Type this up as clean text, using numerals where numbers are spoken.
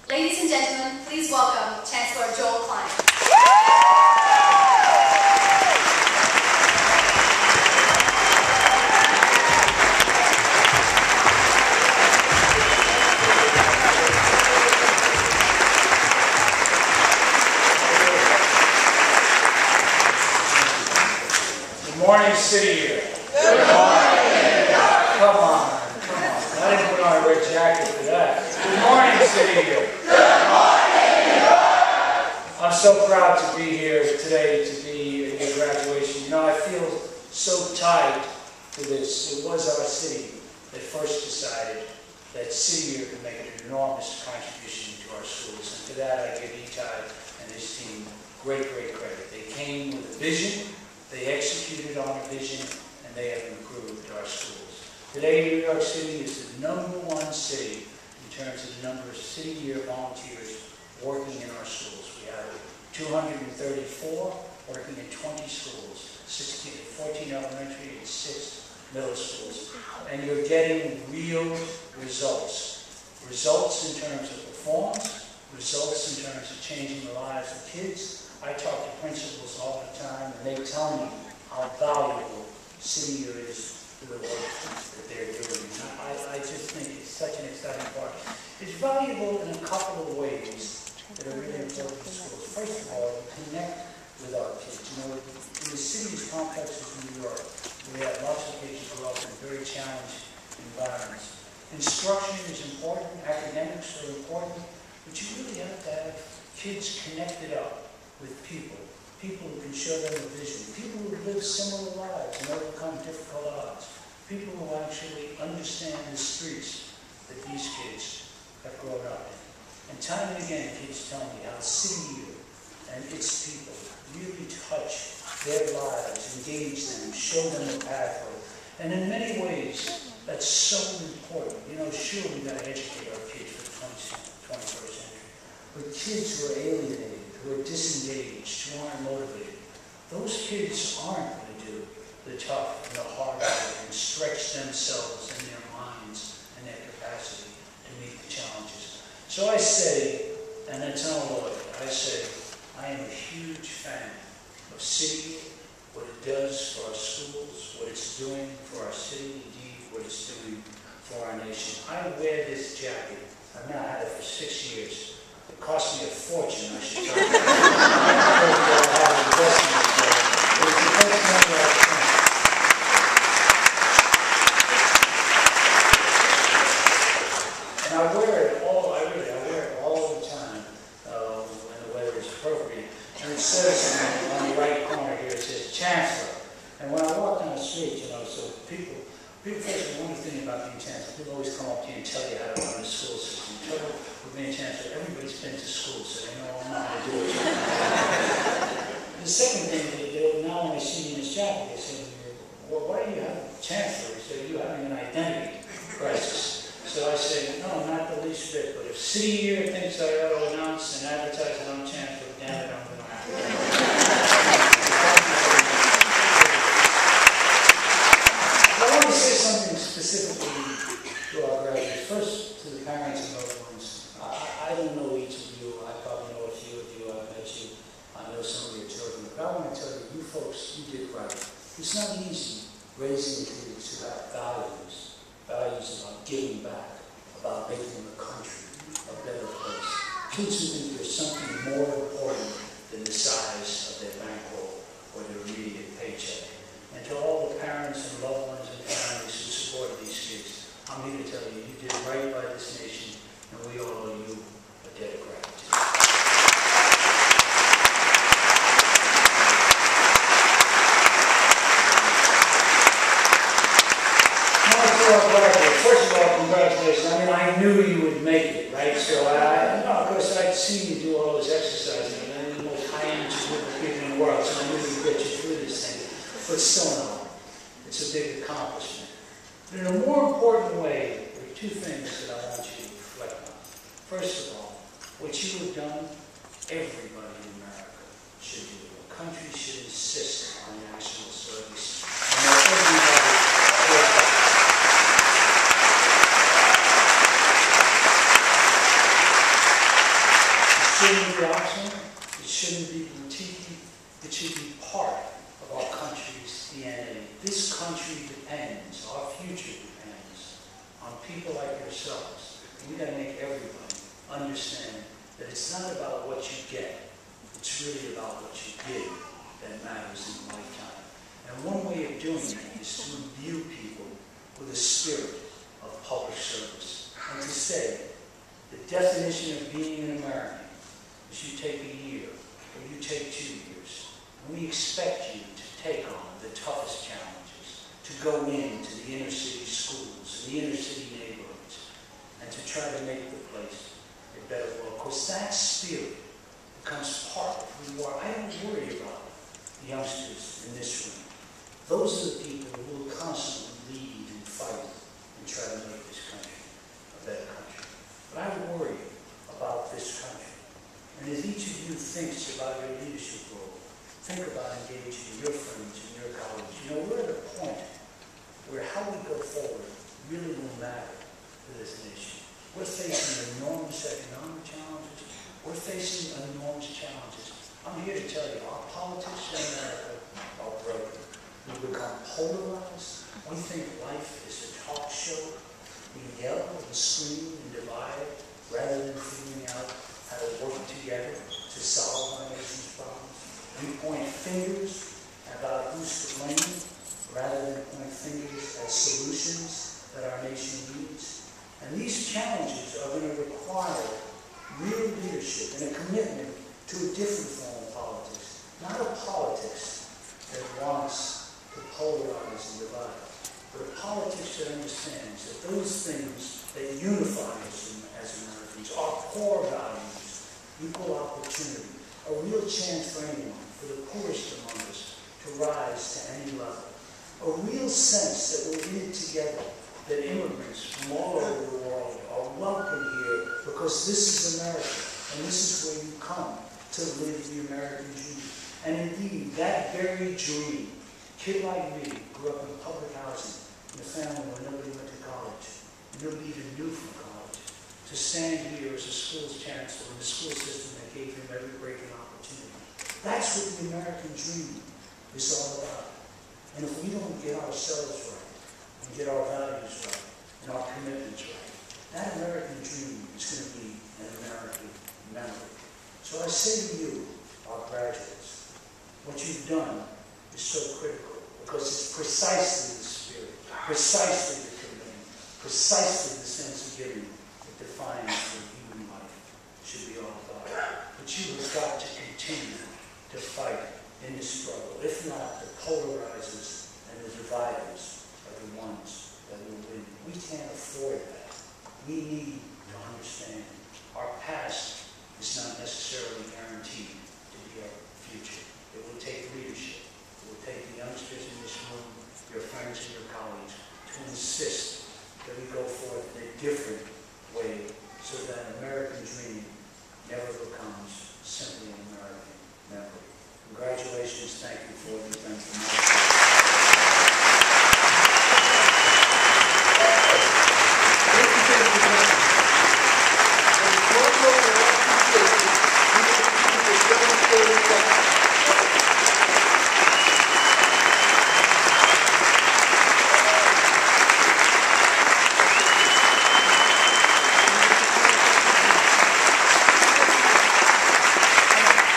Ladies and gentlemen, please welcome Chancellor Klein. Good morning, City Year. Good morning. Come on. I didn't put on a red jacket for that. Good morning, City Year. Good morning. I'm so proud to be here today to be at your graduation. You know, I feel so tied to this. It was our city that first decided that City Year could make an enormous contribution to our schools. And for that, I give Itai and his team great credit. They came with a vision. They executed on a vision, and they have improved our schools. Today, New York City is the #1 city in terms of the number of City Year volunteers working in our schools. We have 234 working in 20 schools, 14 elementary and 6 middle schools. And you're getting real results. Results in terms of performance, results in terms of changing the lives of kids. I talk to principals all the time, and they tell me how valuable City Year is to the work that they're doing. And I just think it's such an exciting part. It's valuable in a couple of ways that are really important to schools. First of all, to connect with our kids. You know, in the city as complex as New York, we have lots of kids who grow up in very challenged environments. Instruction is important, academics are important, but you really have to have kids connected up with people who can show them a vision, people who live similar lives and overcome difficult odds, people who actually understand the streets that these kids have grown up in. And time and again, kids tell me how City Year and its people really touch their lives, engage them, show them a pathway. And in many ways, that's so important. You know, sure, we've got to educate our kids for the 21st century, but kids who are alienated, who are disengaged, who aren't motivated, those kids aren't going to do the tough and the hard work and stretch themselves and their minds and their capacity to meet the challenges. So I say, and that's not all of it, I say, I am a huge fan of City Year, what it does for our schools, what it's doing for our city, indeed what it's doing for our nation. I wear this jacket. I've now had it for 6 years. It cost me a fortune, I should tell you. And I wear it all the time when the weather is appropriate. And it says on the right corner here, it says Chancellor. And when I walk down the street, you know, so people first, one thing about being Chancellor, people always come up to you and tell you how to run the school system. With being Chancellor, everybody's been to school, so they know I'm not going to do it. The second thing they do, now when they see me in this jacket, they say, well, why do you have Chancellor? They say, you're having an identity crisis. So I say, no, not the least bit, but if City Year thinks I ought to announce and advertise that I'm Chancellor, damn it, I'm going to have it. I want to say something specifically to our graduates. First, to the parents and loved ones. I don't know each of you. I probably know a few of you. I've met you. I know some of your children. But I want to tell you, you folks, you did right. It's not easy raising kids who have values about giving back, about making the country a better place. Kids who think there's something more important than the size of their bankroll or their immediate paycheck. And to all the parents and loved ones and families who supported these kids, I'm here to tell you, you did right by this nation, and we all owe you a debt of gratitude. First of all, congratulations. I mean, I knew you would make it, right? So of course, I'd seen you do all those exercises, and I'm the most high-energy group of people in the world, so I knew you'd get you through this thing. But still, no, it's a big accomplishment. But in a more important way, there are two things that I want you to reflect on. First of all, what you have done, everybody in America should do. A country should insist on national service. And that everybody be optional. It shouldn't be boutique. It should be part of our country's DNA. This country depends, our future depends, on people like yourselves. And we got to make everybody understand that it's not about what you get. It's really about what you give that matters in a lifetime. And one way of doing it is to imbue people with a spirit of public service. And to say, the definition of being an American is you take a year, or you take 2 years. And we expect you to take on the toughest challenges, to go into the inner city schools, the inner city neighborhoods, and to try to make the place a better world. Because that spirit becomes part of who you are. I don't worry about the youngsters in this room. Those are the people who will constantly lead and fight and try to make this country a better country. But I worry about this country. And as each of you thinks about your leadership role, think about engaging your friends and your colleagues. You know, we're at a point where how we go forward really will matter to this nation. We're facing enormous economic challenges. We're facing enormous challenges. I'm here to tell you, our politics in America are broken. We've become polarized. We think life is a talk show. We yell and scream and divide rather than figuring out how to work together to solve our nation's problems. We point fingers about who's to blame rather than point fingers at solutions that our nation needs. And these challenges are going to require real leadership and a commitment to a different form of politics. Not a politics that wants to polarize and divide, but a politics that understands that those things that unify us as Americans, our core values, equal opportunity, a real chance for anyone, for the poorest among us, to rise to any level, a real sense that we're in it together, that immigrants from all over the world are welcome here because this is America, and this is where you come to live the American dream. And indeed, that very dream, kid like me grew up in public housing in a family where nobody went to college, and nobody even knew from college, to stand here as a school's chancellor in a school system that gave him every breaking opportunity. That's what the American dream is all about. And if we don't get ourselves right, and get our values right, and our commitments right, that American dream is going to be an American memory. So I say to you, our graduates, what you've done is so critical because it's precisely the spirit, precisely the commitment, precisely the sense of giving that defines what human life should be all about. But you have got to continue to fight in this struggle. If not, the polarizers and the dividers are the ones that will win. We can't afford that. We need to understand our past is not necessarily guaranteed to be our future. It will take leadership. It will take the youngsters in this room, your friends and your colleagues, to insist that we go forth in a different way so that an American dream never becomes simply an American memory. Congratulations. Thank you for what you've done for me.